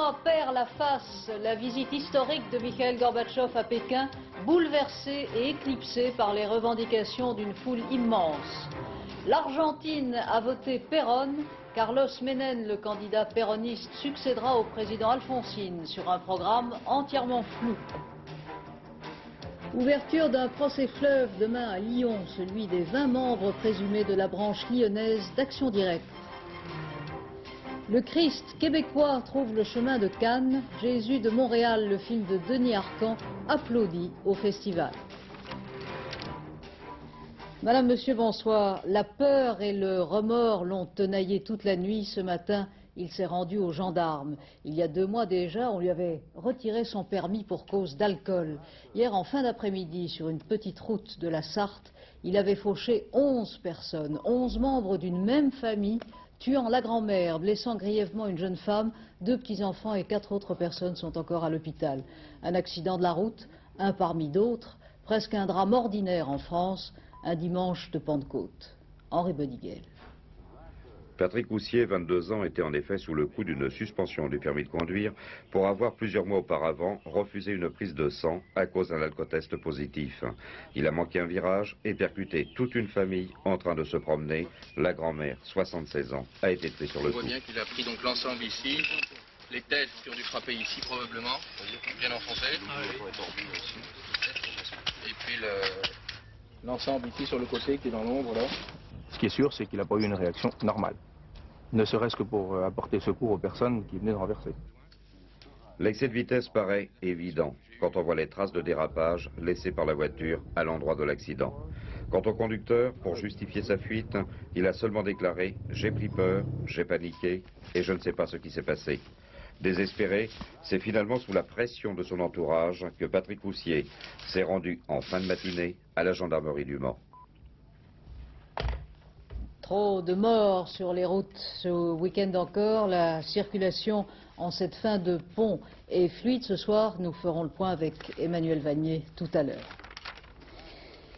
Chinois perd la face. La visite historique de Mikhail Gorbatchev à Pékin, bouleversée et éclipsée par les revendications d'une foule immense. L'Argentine a voté Perón. Carlos Menem, le candidat péroniste, succédera au président Alfonsine sur un programme entièrement flou. Ouverture d'un procès fleuve demain à Lyon, celui des 20 membres présumés de la branche lyonnaise d'Action Directe. Le Christ québécois trouve le chemin de Cannes. Jésus de Montréal, le film de Denis Arcand, applaudi au festival. Madame, Monsieur, bonsoir. La peur et le remords l'ont tenaillé toute la nuit. Ce matin, il s'est rendu aux gendarmes. Il y a 2 mois déjà, on lui avait retiré son permis pour cause d'alcool. Hier, en fin d'après-midi, sur une petite route de la Sarthe, il avait fauché 11 personnes, 11 membres d'une même famille, tuant la grand-mère, blessant grièvement une jeune femme. 2 petits-enfants et 4 autres personnes sont encore à l'hôpital. Un accident de la route, un parmi d'autres, presque un drame ordinaire en France, un dimanche de Pentecôte. Henri Boniguel. Patrick Houssier, 22 ans, était en effet sous le coup d'une suspension du permis de conduire pour avoir plusieurs mois auparavant refusé une prise de sang à cause d'un alcotest positif. Il a manqué un virage et percuté toute une famille en train de se promener. La grand-mère, 76 ans, a été prise sur le coup. On voit bien qu'il a pris donc l'ensemble ici, les têtes qui ont dû frapper ici probablement, bien enfoncées. Et puis l'ensemble ici sur le côté qui est dans l'ombre là. Ce qui est sûr, c'est qu'il n'a pas eu une réaction normale, ne serait-ce que pour apporter secours aux personnes qui venaient de renverser. L'excès de vitesse paraît évident quand on voit les traces de dérapage laissées par la voiture à l'endroit de l'accident. Quant au conducteur, pour justifier sa fuite, il a seulement déclaré « j'ai pris peur, j'ai paniqué et je ne sais pas ce qui s'est passé ». Désespéré, c'est finalement sous la pression de son entourage que Patrick Houssier s'est rendu en fin de matinée à la gendarmerie du Mans. Trop de morts sur les routes ce week-end encore. La circulation en cette fin de pont est fluide. Ce soir, nous ferons le point avec Emmanuel Vanier tout à l'heure.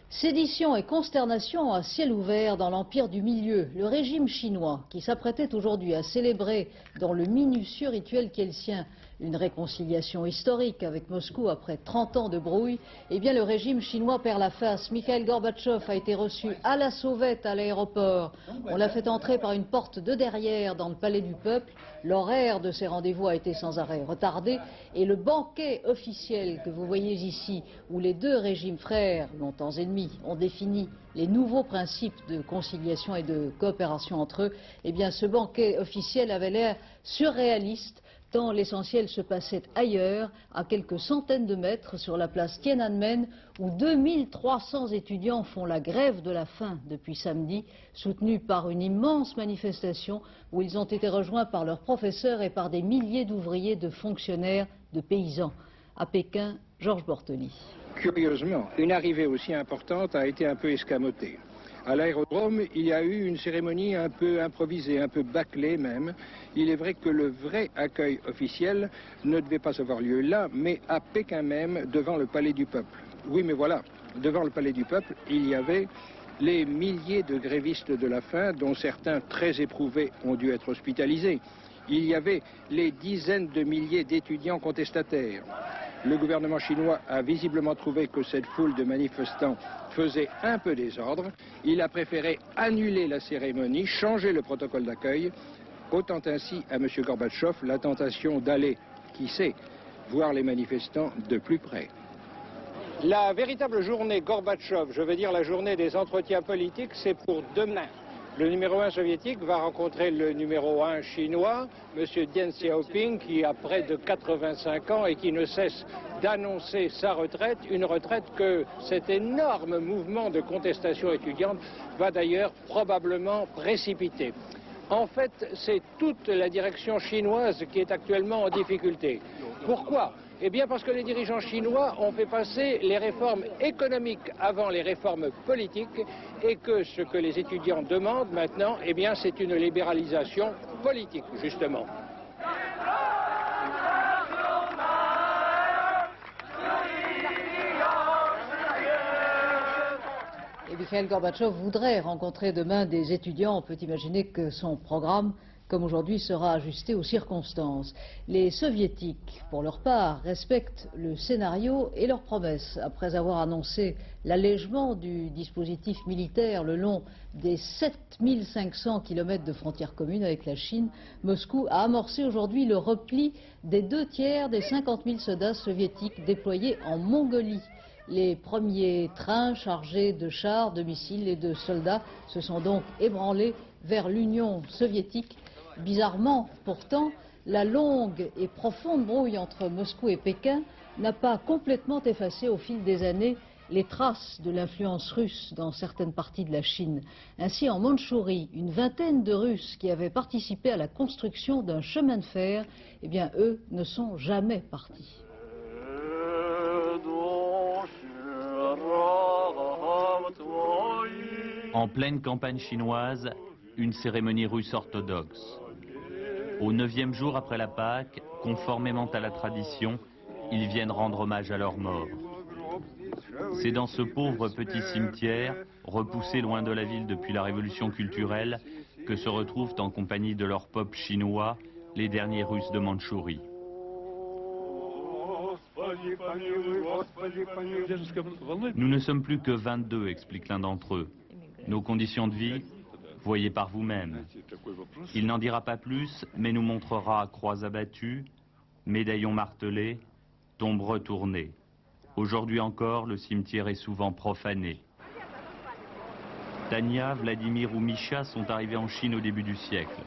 Sédition et consternation à ciel ouvert dans l'Empire du Milieu. Le régime chinois, qui s'apprêtait aujourd'hui à célébrer dans le minutieux rituel qui est le sien une réconciliation historique avec Moscou après 30 ans de brouille, eh bien le régime chinois perd la face. Mikhail Gorbatchev a été reçu à la sauvette à l'aéroport. On l'a fait entrer par une porte de derrière dans le palais du peuple. L'horaire de ces rendez-vous a été sans arrêt retardé et le banquet officiel que vous voyez ici, où les 2 régimes frères, longtemps ennemis, ont défini les nouveaux principes de conciliation et de coopération entre eux, eh bien ce banquet officiel avait l'air surréaliste, tant l'essentiel se passait ailleurs, à quelques centaines de mètres sur la place Tiananmen, où 2300 étudiants font la grève de la faim depuis samedi, soutenus par une immense manifestation où ils ont été rejoints par leurs professeurs et par des milliers d'ouvriers, de fonctionnaires, de paysans. À Pékin, Georges Bortoli. Curieusement, une arrivée aussi importante a été un peu escamotée. À l'aérodrome, il y a eu une cérémonie un peu improvisée, un peu bâclée même. Il est vrai que le vrai accueil officiel ne devait pas avoir lieu là, mais à Pékin même, devant le Palais du Peuple. Oui, mais voilà, devant le Palais du Peuple, il y avait les milliers de grévistes de la faim, dont certains très éprouvés ont dû être hospitalisés. Il y avait les dizaines de milliers d'étudiants contestataires. Le gouvernement chinois a visiblement trouvé que cette foule de manifestants faisait un peu désordre. Il a préféré annuler la cérémonie, changer le protocole d'accueil, ôtant ainsi à M. Gorbatchev la tentation d'aller, qui sait, voir les manifestants de plus près. La véritable journée Gorbatchev, je veux dire la journée des entretiens politiques, c'est pour demain. Le numéro 1 soviétique va rencontrer le numéro 1 chinois, M. Deng Xiaoping, qui a près de 85 ans et qui ne cesse d'annoncer sa retraite, une retraite que cet énorme mouvement de contestation étudiante va d'ailleurs probablement précipiter. En fait, c'est toute la direction chinoise qui est actuellement en difficulté. Pourquoi ? Eh bien parce que les dirigeants chinois ont fait passer les réformes économiques avant les réformes politiques et que ce que les étudiants demandent maintenant, eh bien c'est une libéralisation politique, justement. Et Mikhail Gorbatchev voudrait rencontrer demain des étudiants. On peut imaginer que son programme comme aujourd'hui, sera ajusté aux circonstances. Les soviétiques, pour leur part, respectent le scénario et leurs promesses. Après avoir annoncé l'allègement du dispositif militaire le long des 7500 km de frontières communes avec la Chine, Moscou a amorcé aujourd'hui le repli des 2/3 des 50 000 soldats soviétiques déployés en Mongolie. Les premiers trains chargés de chars, de missiles et de soldats se sont donc ébranlés vers l'Union soviétique. Bizarrement, pourtant, la longue et profonde brouille entre Moscou et Pékin n'a pas complètement effacé au fil des années les traces de l'influence russe dans certaines parties de la Chine. Ainsi, en Mandchourie, une vingtaine de Russes qui avaient participé à la construction d'un chemin de fer, eh bien, eux ne sont jamais partis. En pleine campagne chinoise, une cérémonie russe orthodoxe. Au 9e jour après la Pâque, conformément à la tradition, ils viennent rendre hommage à leurs morts. C'est dans ce pauvre petit cimetière, repoussé loin de la ville depuis la révolution culturelle, que se retrouvent en compagnie de leur peuple chinois, les derniers Russes de Mandchourie. Nous ne sommes plus que 22, explique l'un d'entre eux. Nos conditions de vie, voyez par vous-même. Il n'en dira pas plus, mais nous montrera croix abattues, médaillons martelés, tombes retournées. Aujourd'hui encore, le cimetière est souvent profané. Tania, Vladimir ou Misha sont arrivés en Chine au début du siècle.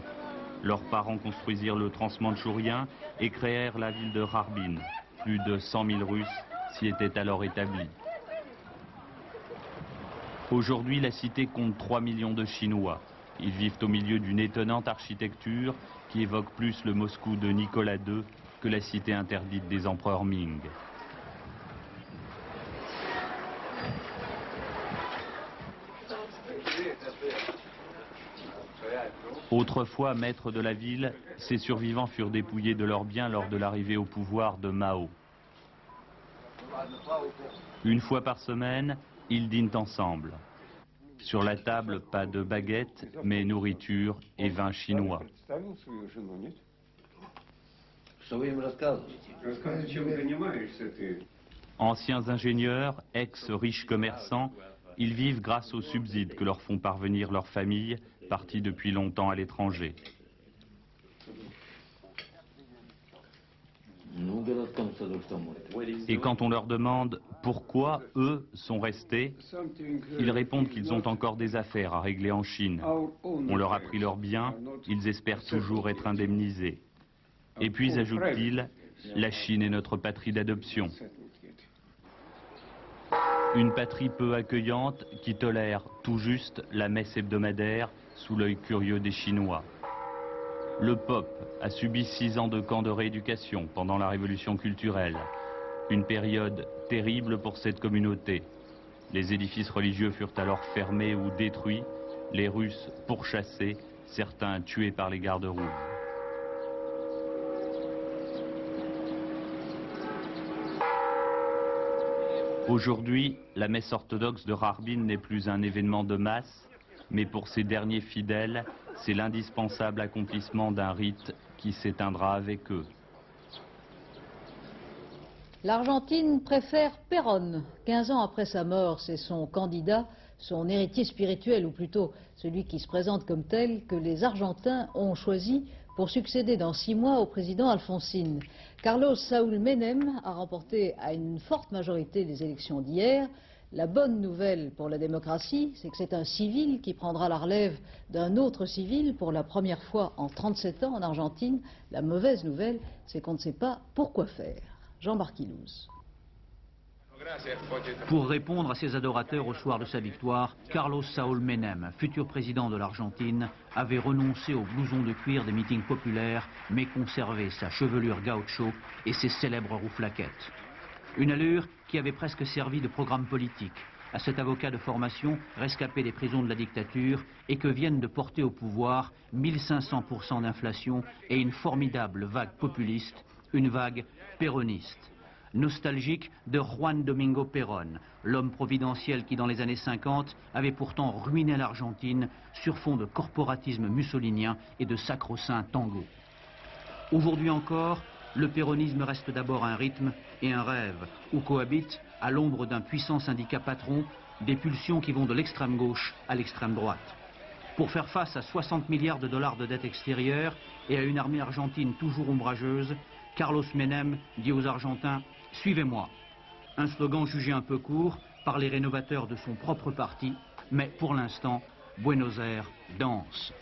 Leurs parents construisirent le transmandchourien et créèrent la ville de Harbin. Plus de 100 000 Russes s'y étaient alors établis. Aujourd'hui, la cité compte 3 millions de Chinois. Ils vivent au milieu d'une étonnante architecture qui évoque plus le Moscou de Nicolas II que la cité interdite des empereurs Ming. Autrefois maîtres de la ville, ces survivants furent dépouillés de leurs biens lors de l'arrivée au pouvoir de Mao. Une fois par semaine, ils dînent ensemble. Sur la table, pas de baguettes, mais nourriture et vin chinois. Anciens ingénieurs, ex-riches commerçants, ils vivent grâce aux subsides que leur font parvenir leurs familles, parties depuis longtemps à l'étranger. Et quand on leur demande pourquoi eux sont restés, ils répondent qu'ils ont encore des affaires à régler en Chine. On leur a pris leurs biens, ils espèrent toujours être indemnisés. Et puis, ajoute-t-il, la Chine est notre patrie d'adoption. Une patrie peu accueillante qui tolère tout juste la messe hebdomadaire sous l'œil curieux des Chinois. Le POP a subi 6 ans de camp de rééducation pendant la révolution culturelle. Une période terrible pour cette communauté. Les édifices religieux furent alors fermés ou détruits, les Russes pourchassés, certains tués par les gardes rouges. Aujourd'hui, la messe orthodoxe de Harbin n'est plus un événement de masse, mais pour ces derniers fidèles, c'est l'indispensable accomplissement d'un rite qui s'éteindra avec eux. L'Argentine préfère Perón. 15 ans après sa mort, c'est son candidat, son héritier spirituel, ou plutôt celui qui se présente comme tel, que les Argentins ont choisi pour succéder dans 6 mois au président Alfonsine. Carlos Saúl Menem a remporté à une forte majorité les élections d'hier. La bonne nouvelle pour la démocratie, c'est que c'est un civil qui prendra la relève d'un autre civil pour la première fois en 37 ans en Argentine. La mauvaise nouvelle, c'est qu'on ne sait pas pourquoi faire. Jean-Marc Ilouz. Pour répondre à ses adorateurs au soir de sa victoire, Carlos Saúl Menem, futur président de l'Argentine, avait renoncé au blouson de cuir des meetings populaires, mais conservé sa chevelure gaucho et ses célèbres rouflaquettes. Une allure qui avait presque servi de programme politique à cet avocat de formation rescapé des prisons de la dictature et que viennent de porter au pouvoir 1500% d'inflation et une formidable vague populiste, une vague péroniste. nostalgique de Juan Domingo Perón, l'homme providentiel qui dans les années 50 avait pourtant ruiné l'Argentine sur fond de corporatisme mussolinien et de sacro-saint tango. Aujourd'hui encore, le péronisme reste d'abord un rythme et un rêve, où cohabitent, à l'ombre d'un puissant syndicat patron, des pulsions qui vont de l'extrême gauche à l'extrême droite. Pour faire face à 60 milliards de dollars de dette extérieure et à une armée argentine toujours ombrageuse, Carlos Menem dit aux Argentins « Suivez-moi ». Un slogan jugé un peu court par les rénovateurs de son propre parti, mais pour l'instant, Buenos Aires danse.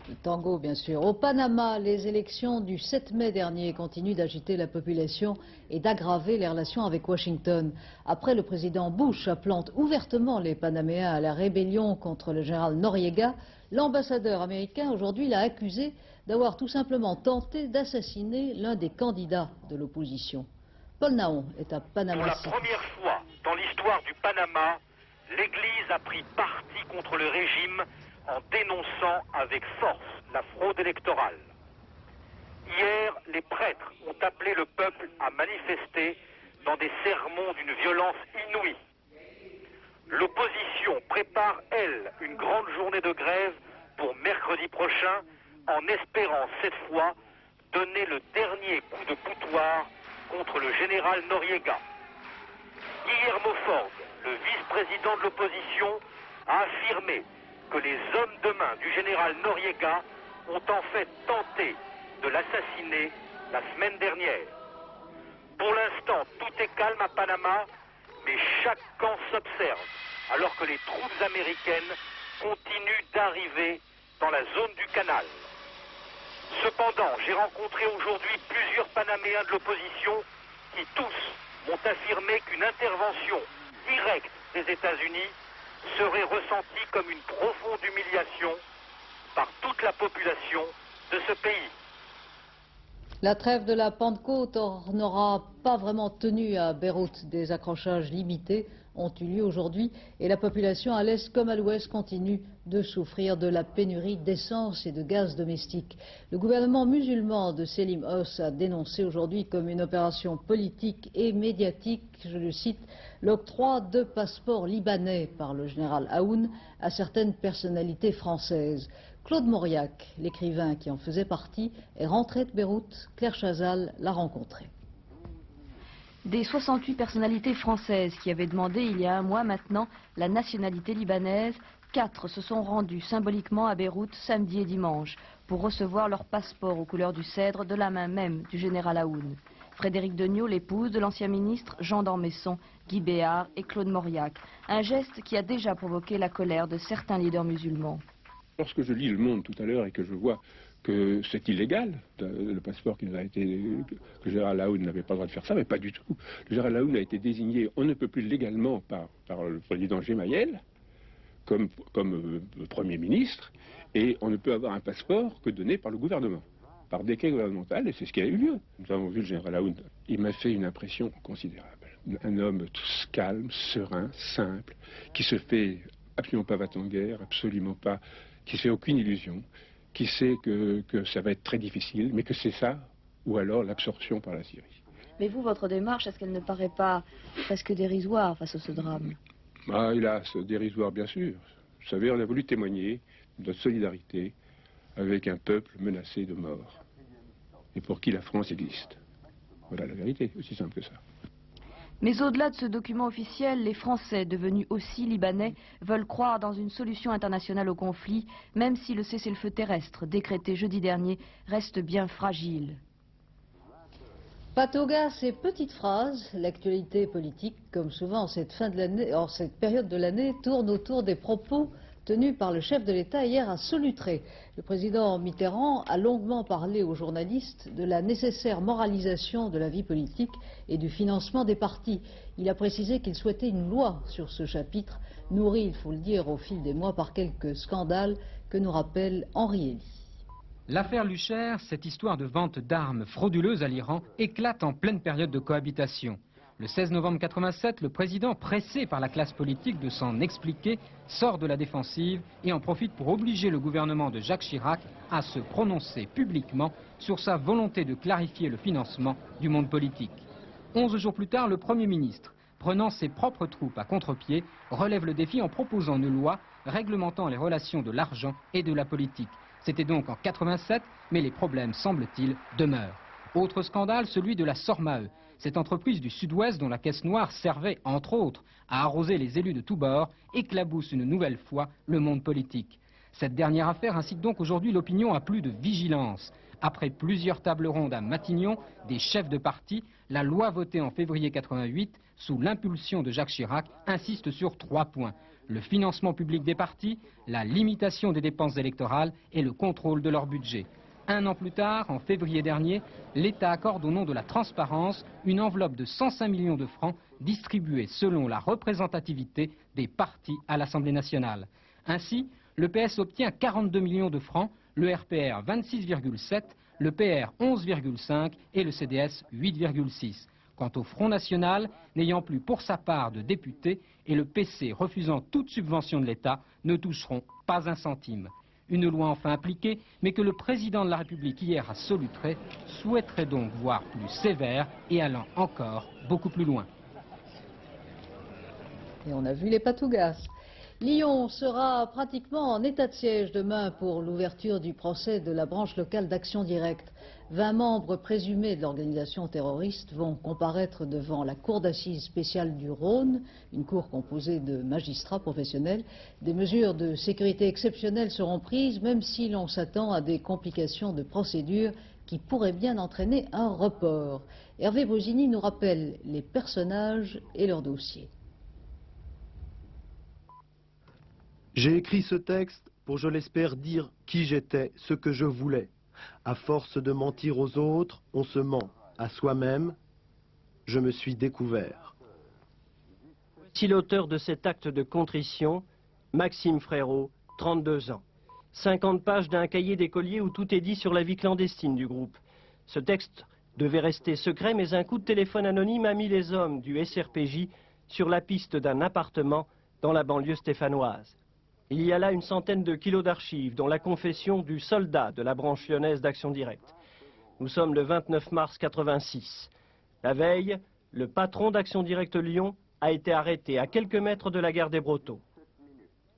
Le tango, bien sûr. Au Panama, les élections du 7 mai dernier continuent d'agiter la population et d'aggraver les relations avec Washington. Après le président Bush appelant ouvertement les Panaméens à la rébellion contre le général Noriega, l'ambassadeur américain aujourd'hui l'a accusé d'avoir tout simplement tenté d'assassiner l'un des candidats de l'opposition. Paul Naon est à Panama Pour la City. première fois dans l'histoire du Panama, l'Église a pris parti contre le régime en dénonçant avec force la fraude électorale. Hier, les prêtres ont appelé le peuple à manifester dans des sermons d'une violence inouïe. L'opposition prépare, elle, une grande journée de grève pour mercredi prochain, en espérant cette fois donner le dernier coup de boutoir contre le général Noriega. Guillermo Ford, le vice-président de l'opposition, a affirmé que les hommes de main du général Noriega ont en fait tenté de l'assassiner la semaine dernière. Pour l'instant, tout est calme à Panama, mais chaque camp s'observe, alors que les troupes américaines continuent d'arriver dans la zone du canal. Cependant, j'ai rencontré aujourd'hui plusieurs Panaméens de l'opposition qui tous m'ont affirmé qu'une intervention directe des États-Unis serait ressentie comme une profonde humiliation par toute la population de ce pays. La trêve de la Pentecôte n'aura pas vraiment tenu à Beyrouth. Des accrochages limités ont eu lieu aujourd'hui et la population à l'est comme à l'ouest continue de souffrir de la pénurie d'essence et de gaz domestique. Le gouvernement musulman de Selim Oss a dénoncé aujourd'hui comme une opération politique et médiatique, je le cite, l'octroi de passeports libanais par le général Aoun à certaines personnalités françaises. Claude Mauriac, l'écrivain qui en faisait partie, est rentré de Beyrouth. Claire Chazal l'a rencontré. Des 68 personnalités françaises qui avaient demandé il y a un mois maintenant la nationalité libanaise, 4 se sont rendus symboliquement à Beyrouth samedi et dimanche pour recevoir leur passeport aux couleurs du cèdre de la main même du général Aoun. Frédéric Degnaud, l'épouse de l'ancien ministre Jean d'Ormesson, Guy Béard et Claude Mauriac. Un geste qui a déjà provoqué la colère de certains leaders musulmans. Lorsque je lis Le Monde tout à l'heure et que je vois que c'est illégal, le passeport qui nous a été, que le général Aoun n'avait pas le droit de faire ça, mais pas du tout. Le général Aoun a été désigné, on ne peut plus légalement par le président Gemayel comme Premier ministre, et on ne peut avoir un passeport que donné par le gouvernement, par décret gouvernemental, et c'est ce qui a eu lieu. Nous avons vu le général Aoun, il m'a fait une impression considérable. Un homme tout calme, serein, simple, qui se fait absolument pas va-t-en-guerre, absolument pas, qui se fait aucune illusion, qui sait que ça va être très difficile, mais que c'est ça, ou alors l'absorption par la Syrie. Mais vous, votre démarche, est-ce qu'elle ne paraît pas presque dérisoire face à ce drame? Ah, hélas, dérisoire bien sûr. Vous savez, on a voulu témoigner de notre solidarité avec un peuple menacé de mort, et pour qui la France existe. Voilà la vérité, aussi simple que ça. Mais au-delà de ce document officiel, les Français, devenus aussi libanais, veulent croire dans une solution internationale au conflit, même si le cessez-le-feu terrestre, décrété jeudi dernier, reste bien fragile. Patoga, ces petites phrases, l'actualité politique, comme souvent en cette période de l'année, tourne autour des propos tenus par le chef de l'État hier à Solutré. Le président Mitterrand a longuement parlé aux journalistes de la nécessaire moralisation de la vie politique et du financement des partis. Il a précisé qu'il souhaitait une loi sur ce chapitre, nourri, il faut le dire, au fil des mois par quelques scandales que nous rappelle Henri Elie. L'affaire Luchaire, cette histoire de vente d'armes frauduleuses à l'Iran, éclate en pleine période de cohabitation. Le 16 novembre 87, le président, pressé par la classe politique de s'en expliquer, sort de la défensive et en profite pour obliger le gouvernement de Jacques Chirac à se prononcer publiquement sur sa volonté de clarifier le financement du monde politique. 11 jours plus tard, le Premier ministre, prenant ses propres troupes à contre-pied, relève le défi en proposant une loi réglementant les relations de l'argent et de la politique. C'était donc en 87, mais les problèmes, semble-t-il, demeurent. Autre scandale, celui de la Sormae. Cette entreprise du Sud-Ouest dont la caisse noire servait, entre autres, à arroser les élus de tous bords, éclabousse une nouvelle fois le monde politique. Cette dernière affaire incite donc aujourd'hui l'opinion à plus de vigilance. Après plusieurs tables rondes à Matignon, des chefs de parti, la loi votée en février 88, sous l'impulsion de Jacques Chirac, insiste sur 3 points. Le financement public des partis, la limitation des dépenses électorales et le contrôle de leur budget. 1 an plus tard, en février dernier, l'État accorde au nom de la transparence une enveloppe de 105 millions de francs distribuée selon la représentativité des partis à l'Assemblée nationale. Ainsi, le PS obtient 42 millions de francs, le RPR 26,7, le PR 11,5 et le CDS 8,6. Quant au Front National, n'ayant plus pour sa part de députés et le PC refusant toute subvention de l'État, ne toucheront pas un centime. Une loi enfin appliquée, mais que le président de la République hier a solutré, souhaiterait donc voir plus sévère et allant encore beaucoup plus loin. Et on a vu les patougas. Lyon sera pratiquement en état de siège demain pour l'ouverture du procès de la branche locale d'Action Directe. 20 membres présumés de l'organisation terroriste vont comparaître devant la cour d'assises spéciale du Rhône, une cour composée de magistrats professionnels. Des mesures de sécurité exceptionnelles seront prises, même si l'on s'attend à des complications de procédure qui pourraient bien entraîner un report. Hervé Bosini nous rappelle les personnages et leurs dossiers. J'ai écrit ce texte pour, je l'espère, dire qui j'étais, ce que je voulais. À force de mentir aux autres, on se ment à soi-même. Je me suis découvert. Voici l'auteur de cet acte de contrition, Maxime Frérot, 32 ans. 50 pages d'un cahier d'écolier où tout est dit sur la vie clandestine du groupe. Ce texte devait rester secret, mais un coup de téléphone anonyme a mis les hommes du SRPJ sur la piste d'un appartement dans la banlieue stéphanoise. Il y a là une centaine de kilos d'archives, dont la confession du soldat de la branche lyonnaise d'Action Directe. Nous sommes le 29 mars 86. La veille, le patron d'Action Directe Lyon a été arrêté à quelques mètres de la gare des Brotteaux.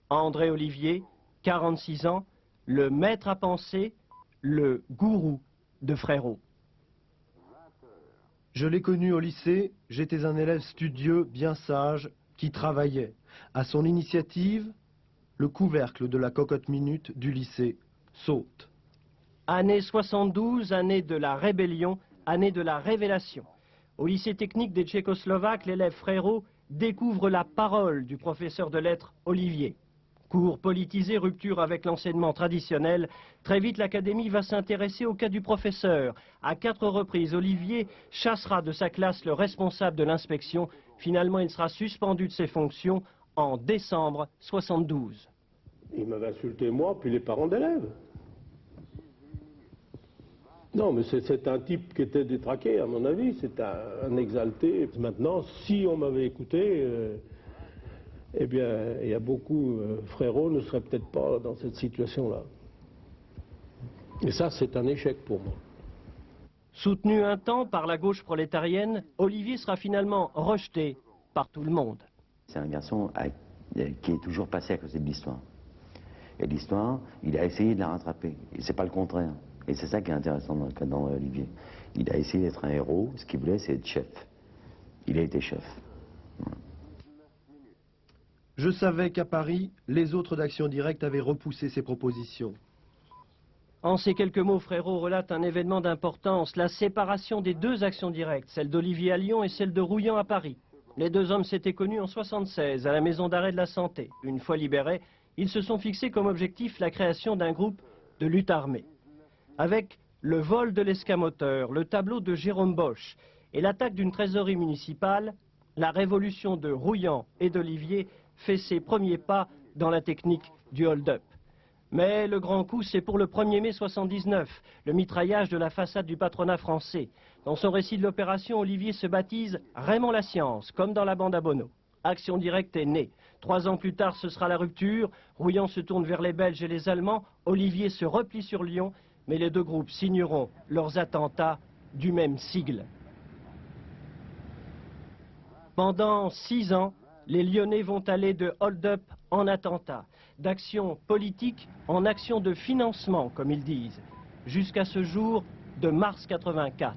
André Olivier, 46 ans, le maître à penser, le gourou de Frérot. Je l'ai connu au lycée, j'étais un élève studieux, bien sage, qui travaillait. À son initiative, le couvercle de la cocotte minute du lycée saute. Année 72, année de la rébellion, année de la révélation. Au lycée technique des Tchécoslovaques, l'élève Frérot découvre la parole du professeur de lettres Olivier. Cours politisé, rupture avec l'enseignement traditionnel. Très vite, l'académie va s'intéresser au cas du professeur. À 4 reprises, Olivier chassera de sa classe le responsable de l'inspection. Finalement, il sera suspendu de ses fonctions en décembre 72. Il m'avait insulté moi, puis les parents d'élèves. Non, mais c'est un type qui était détraqué, à mon avis, c'est un exalté. Maintenant, si on m'avait écouté, eh bien, il y a beaucoup, Frérot ne serait peut-être pas dans cette situation-là. Et ça, c'est un échec pour moi. Soutenu un temps par la gauche prolétarienne, Olivier sera finalement rejeté par tout le monde. C'est un garçon qui est toujours passé à côté de l'histoire. Et l'histoire, il a essayé de la rattraper. Et c'est pas le contraire. Et c'est ça qui est intéressant dans Olivier. Il a essayé d'être un héros. Ce qu'il voulait, c'est être chef. Il a été chef. Voilà. Je savais qu'à Paris, les autres d'Action Directe avaient repoussé ces propositions. En ces quelques mots, Frérot relate un événement d'importance, la séparation des 2 Actions Directes, celle d'Olivier à Lyon et celle de Rouillan à Paris. Les 2 hommes s'étaient connus en 76 à la maison d'arrêt de la Santé. Une fois libérés, ils se sont fixés comme objectif la création d'un groupe de lutte armée. Avec le vol de l'escamoteur, le tableau de Jérôme Bosch et l'attaque d'une trésorerie municipale, la révolution de Rouillan et d'Olivier fait ses premiers pas dans la technique du hold-up. Mais le grand coup, c'est pour le 1er mai 79, le mitraillage de la façade du patronat français. Dans son récit de l'opération, Olivier se baptise Raymond la Science, comme dans la bande à Bono. Action Directe est née. 3 ans plus tard, ce sera la rupture. Rouillant se tourne vers les Belges et les Allemands. Olivier se replie sur Lyon, mais les deux groupes signeront leurs attentats du même sigle. Pendant 6 ans, les Lyonnais vont aller de hold-up en attentat, d'action politique en action de financement, comme ils disent, jusqu'à ce jour de mars 84.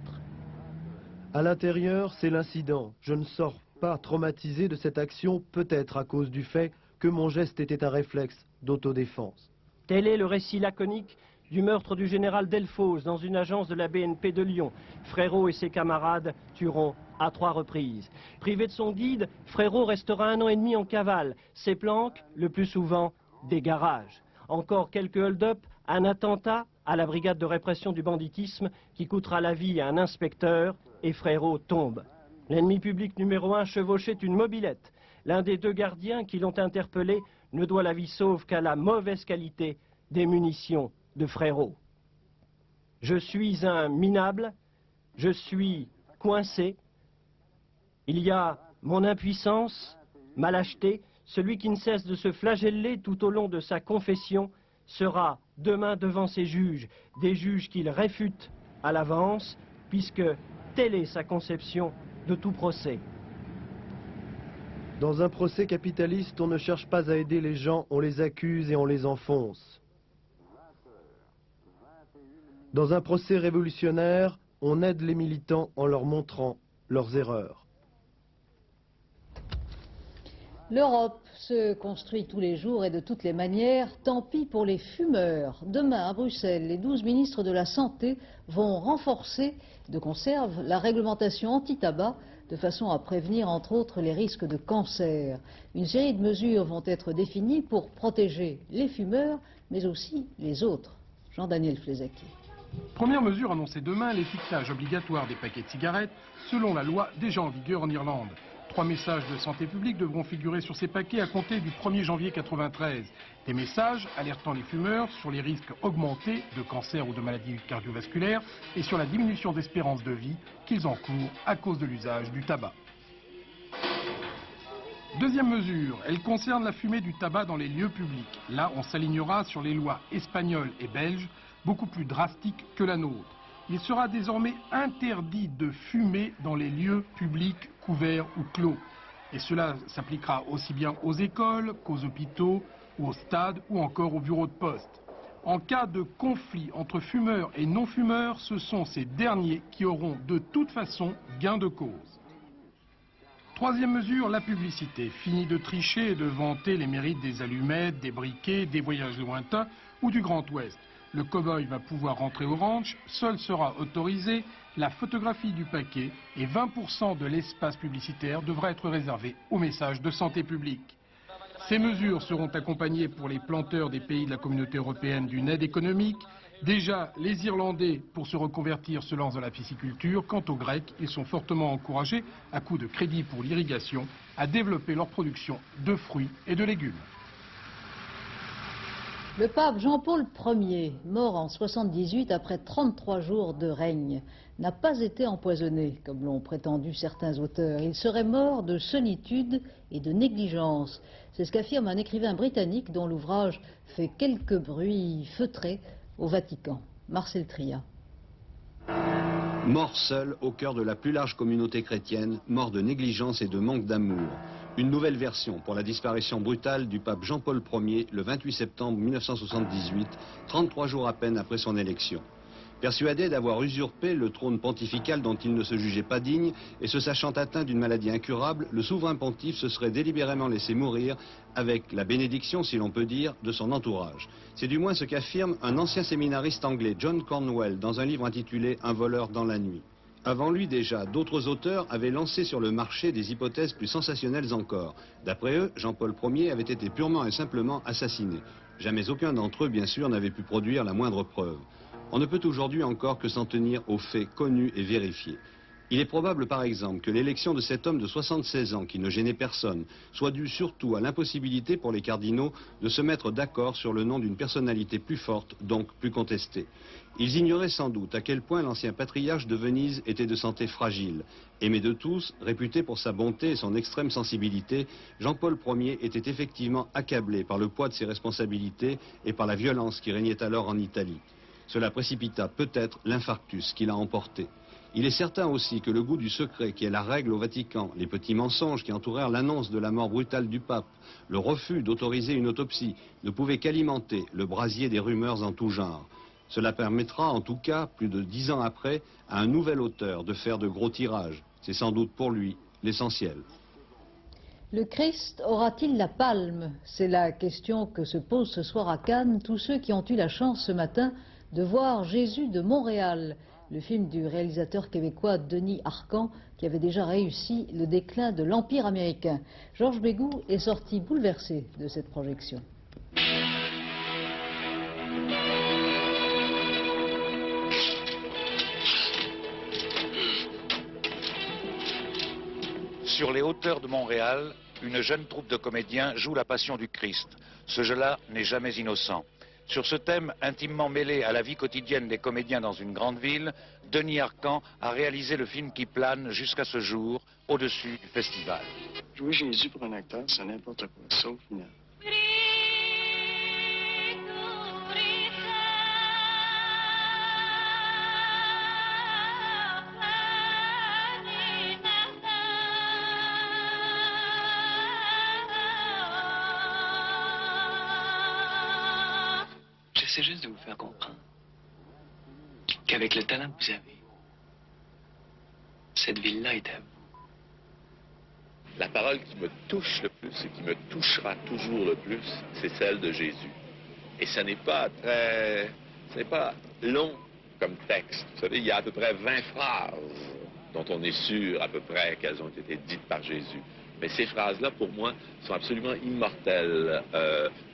À l'intérieur, c'est l'incident. Je ne sors pas traumatisé de cette action, peut-être à cause du fait que mon geste était un réflexe d'autodéfense. Tel est le récit laconique du meurtre du général Delfosse dans une agence de la BNP de Lyon. Frérot et ses camarades tueront à 3 reprises. Privé de son guide, Frérot restera 1 an et demi en cavale. Ses planques, le plus souvent, des garages. Encore quelques hold-up, un attentat à la brigade de répression du banditisme qui coûtera la vie à un inspecteur et Frérot tombe. L'ennemi public numéro 1 chevauchait une mobilette. L'un des 2 gardiens qui l'ont interpellé ne doit la vie sauve qu'à la mauvaise qualité des munitions de Frérot. Je suis un minable, je suis coincé. Il y a mon impuissance, ma lâcheté. Celui qui ne cesse de se flageller tout au long de sa confession sera demain devant ses juges, des juges qu'il réfute à l'avance, puisque telle est sa conception de tout procès. Dans un procès capitaliste, on ne cherche pas à aider les gens, on les accuse et on les enfonce. Dans un procès révolutionnaire, on aide les militants en leur montrant leurs erreurs. L'Europe se construit tous les jours et de toutes les manières. Tant pis pour les fumeurs. Demain, à Bruxelles, les 12 ministres de la Santé vont renforcer de conserve la réglementation anti-tabac de façon à prévenir, entre autres, les risques de cancer. Une série de mesures vont être définies pour protéger les fumeurs, mais aussi les autres. Jean-Daniel Flezaki. Première mesure annoncée demain, l'étiquetage obligatoire des paquets de cigarettes, selon la loi déjà en vigueur en Irlande. 3 messages de santé publique devront figurer sur ces paquets à compter du 1er janvier 1993. Des messages alertant les fumeurs sur les risques augmentés de cancer ou de maladies cardiovasculaires et sur la diminution d'espérance de vie qu'ils encourent à cause de l'usage du tabac. Deuxième mesure, elle concerne la fumée du tabac dans les lieux publics. Là, on s'alignera sur les lois espagnoles et belges, beaucoup plus drastiques que la nôtre. Il sera désormais interdit de fumer dans les lieux publics couverts ou clos. Et cela s'appliquera aussi bien aux écoles qu'aux hôpitaux, ou aux stades ou encore aux bureaux de poste. En cas de conflit entre fumeurs et non-fumeurs, ce sont ces derniers qui auront de toute façon gain de cause. Troisième mesure, la publicité. Fini de tricher et de vanter les mérites des allumettes, des briquets, des voyages lointains ou du Grand Ouest. Le cow-boy va pouvoir rentrer au ranch, seul sera autorisé la photographie du paquet et 20% de l'espace publicitaire devra être réservé aux messages de santé publique. Ces mesures seront accompagnées pour les planteurs des pays de la communauté européenne d'une aide économique. Déjà, les Irlandais, pour se reconvertir, se lancent dans la pisciculture. Quant aux Grecs, ils sont fortement encouragés, à coup de crédit pour l'irrigation, à développer leur production de fruits et de légumes. Le pape Jean-Paul Ier, mort en 78 après 33 jours de règne, n'a pas été empoisonné, comme l'ont prétendu certains auteurs. Il serait mort de solitude et de négligence. C'est ce qu'affirme un écrivain britannique dont l'ouvrage fait quelques bruits feutrés au Vatican. Marcel Tria. Mort seul au cœur de la plus large communauté chrétienne, mort de négligence et de manque d'amour. Une nouvelle version pour la disparition brutale du pape Jean-Paul Ier le 28 septembre 1978, 33 jours à peine après son élection. Persuadé d'avoir usurpé le trône pontifical dont il ne se jugeait pas digne et se sachant atteint d'une maladie incurable, le souverain pontife se serait délibérément laissé mourir avec la bénédiction, si l'on peut dire, de son entourage. C'est du moins ce qu'affirme un ancien séminariste anglais, John Cornwell, dans un livre intitulé « Un voleur dans la nuit ». Avant lui déjà, d'autres auteurs avaient lancé sur le marché des hypothèses plus sensationnelles encore. D'après eux, Jean-Paul Ier avait été purement et simplement assassiné. Jamais aucun d'entre eux, bien sûr, n'avait pu produire la moindre preuve. On ne peut aujourd'hui encore que s'en tenir aux faits connus et vérifiés. Il est probable par exemple que l'élection de cet homme de 76 ans qui ne gênait personne soit due surtout à l'impossibilité pour les cardinaux de se mettre d'accord sur le nom d'une personnalité plus forte, donc plus contestée. Ils ignoraient sans doute à quel point l'ancien patriarche de Venise était de santé fragile. Aimé de tous, réputé pour sa bonté et son extrême sensibilité, Jean-Paul Ier était effectivement accablé par le poids de ses responsabilités et par la violence qui régnait alors en Italie. Cela précipita peut-être l'infarctus qui l'a emporté. Il est certain aussi que le goût du secret, qui est la règle au Vatican, les petits mensonges qui entourèrent l'annonce de la mort brutale du pape, le refus d'autoriser une autopsie, ne pouvaient qu'alimenter le brasier des rumeurs en tout genre. Cela permettra, en tout cas, plus de 10 ans après, à un nouvel auteur de faire de gros tirages. C'est sans doute pour lui l'essentiel. Le Christ aura-t-il la palme? C'est la question que se posent ce soir à Cannes tous ceux qui ont eu la chance ce matin de voir Jésus de Montréal, le film du réalisateur québécois Denis Arcand, qui avait déjà réussi le déclin de l'Empire américain. Georges Bégout est sorti bouleversé de cette projection. Sur les hauteurs de Montréal, une jeune troupe de comédiens joue la Passion du Christ. Ce jeu-là n'est jamais innocent. Sur ce thème intimement mêlé à la vie quotidienne des comédiens dans une grande ville, Denis Arcand a réalisé le film qui plane jusqu'à ce jour au-dessus du festival. Jouer Jésus pour un acteur, c'est n'importe quoi, sauf final. J'essaie juste de vous faire comprendre qu'avec le talent que vous avez, cette ville-là est à vous. La parole qui me touche le plus et qui me touchera toujours le plus, c'est celle de Jésus. Et ça n'est pas long comme texte. Vous savez, il y a à peu près 20 phrases dont on est sûr à peu près qu'elles ont été dites par Jésus. Mais ces phrases-là, pour moi, sont absolument immortelles.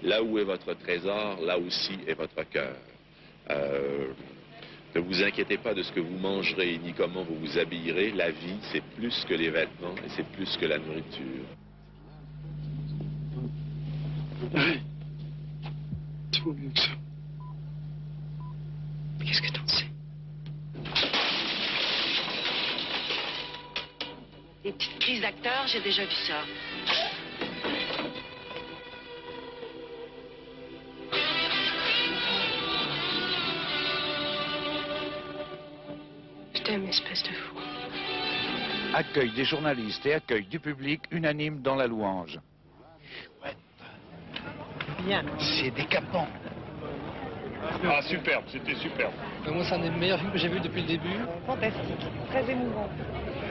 Là où est votre trésor, là aussi est votre cœur. Ne vous inquiétez pas de ce que vous mangerez ni comment vous vous habillerez. La vie, c'est plus que les vêtements et c'est plus que la nourriture. Ouais. Tu vaut mieux que ça. Qu'est-ce que t'en sais? Des petites crises d'acteurs, j'ai déjà vu ça. Je t'aime, espèce de fou. Accueil des journalistes et accueil du public unanime dans la louange. Ouais. Bien. C'est décapant. Ah, superbe, c'était superbe. Moi, c'est un des meilleurs films que j'ai vu depuis le début. Fantastique, très émouvant.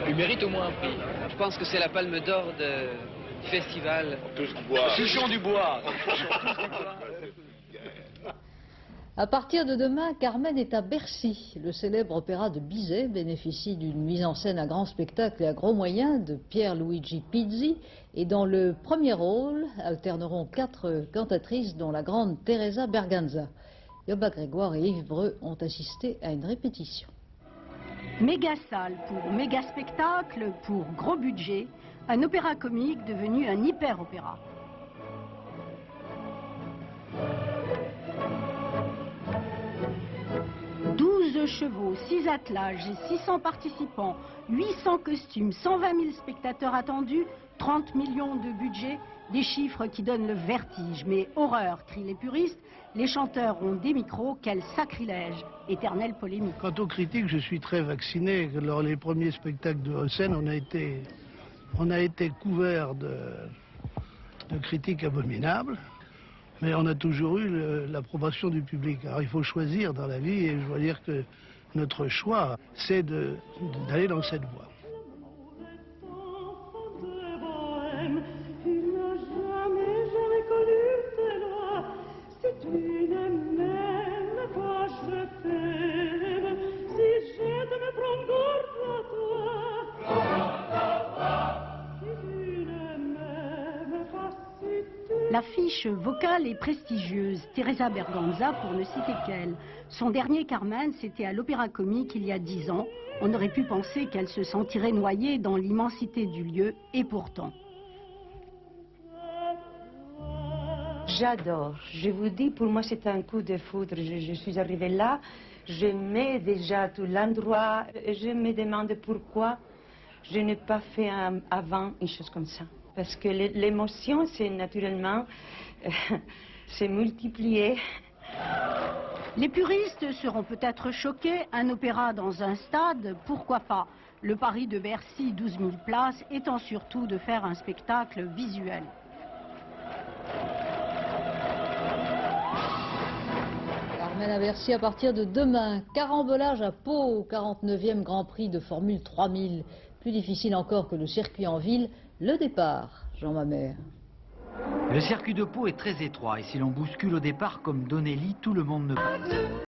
Il mérite au moins un prix. Je pense que c'est la palme d'or du festival. Tous bois. Touchons du bois. À partir de demain, Carmen est à Bercy. Le célèbre opéra de Bizet bénéficie d'une mise en scène à grand spectacle et à gros moyens de Pierluigi Pizzi. Et dans le premier rôle, alterneront 4 cantatrices, dont la grande Teresa Berganza. Yoba Grégoire et Yves Breu ont assisté à une répétition. Méga salle pour méga spectacle, pour gros budget, un opéra comique devenu un hyper-opéra. « 12 chevaux, 6 attelages et 600 participants, 800 costumes, 120 000 spectateurs attendus, 30 millions de budget, des chiffres qui donnent le vertige. Mais horreur, crient les puristes, les chanteurs ont des micros, quel sacrilège, éternelle polémique. » Quant aux critiques, je suis très vacciné. Lors des premiers spectacles de scène, on a été couvert de critiques abominables, mais on a toujours eu l'approbation du public. Alors il faut choisir dans la vie, et je dois dire que notre choix, c'est d'aller dans cette voie. Si tu ne m'aimes pas, si tu L'affiche vocale est prestigieuse, Teresa Berganza pour ne citer qu'elle. Son dernier Carmen, c'était à l'Opéra-Comique il y a 10 ans. On aurait pu penser qu'elle se sentirait noyée dans l'immensité du lieu, et pourtant. J'adore. Je vous dis, pour moi, c'est un coup de foudre. Je suis arrivée là, j'aimais déjà tout l'endroit. Je me demande pourquoi je n'ai pas fait avant une chose comme ça. Parce que l'émotion, c'est naturellement, c'est multiplié. Les puristes seront peut-être choqués. Un opéra dans un stade, pourquoi pas? Le pari de Bercy, 12 000 places, étant surtout de faire un spectacle visuel. Carmen à Bercy à partir de demain. Carambolage à Pau, 49e Grand Prix de Formule 3000. Plus difficile encore que le circuit en ville, le départ. Jean Mamère. Le circuit de Pau est très étroit et si l'on bouscule au départ comme Donnelly, tout le monde ne passe.